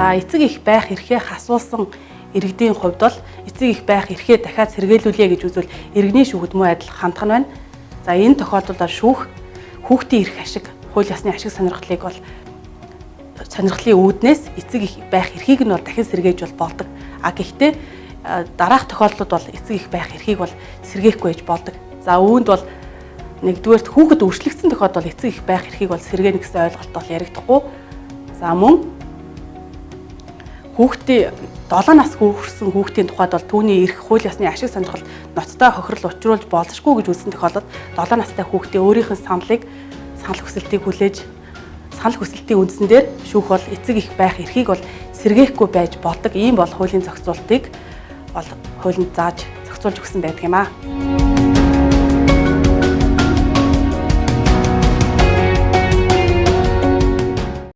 За эцэг их байх эрхээ хасуулсан иргэдийн хувьд бол эцэг их байх эрхээ дахиад сэргээлүүлье гэж үзвэл иргэний шүүхэд мөн адил хандах нь байна. За энэ тохиолдолд хүүхдийн эрх ашиг, хууль ёсны ашиг сонирхлыг бол сонирхлын үүднээс эцэг их байх эрхийг нь бол дахин сэргээж болдог. Гэхдээ дараах тохиолдлууд бол эцэг их байх эрхийг бол сэргээхгүй гэж болдог. За үүнд бол нэгдүгээрт хүүхэд өршлөгдсөн тохиолдолд эцэг их байх эрхийг бол сэргээнэ гэсэн ойлголт бол яригдахгүй. За мөн хүүхдийн 7 нас хүрсэн хүүхдийн тухайд бол түүний эрх, хууль ёсны ашиг сонирхол ноцтой хохирол учруулж болзошгүй гэж үзсэн тохиолдолд 7 настай хүүхдийн өөрийнх нь санал хүсэлтийг хүлээж санал хүсэлтийн үндсэн дээр шүүх бол эцэг их байх эрхийг бол сэргээхгүй байж болдог. Ийм бол хуулийн зохицуултыг бол хуулинд зааж зохицуулж өгсөн байдаг юм аа.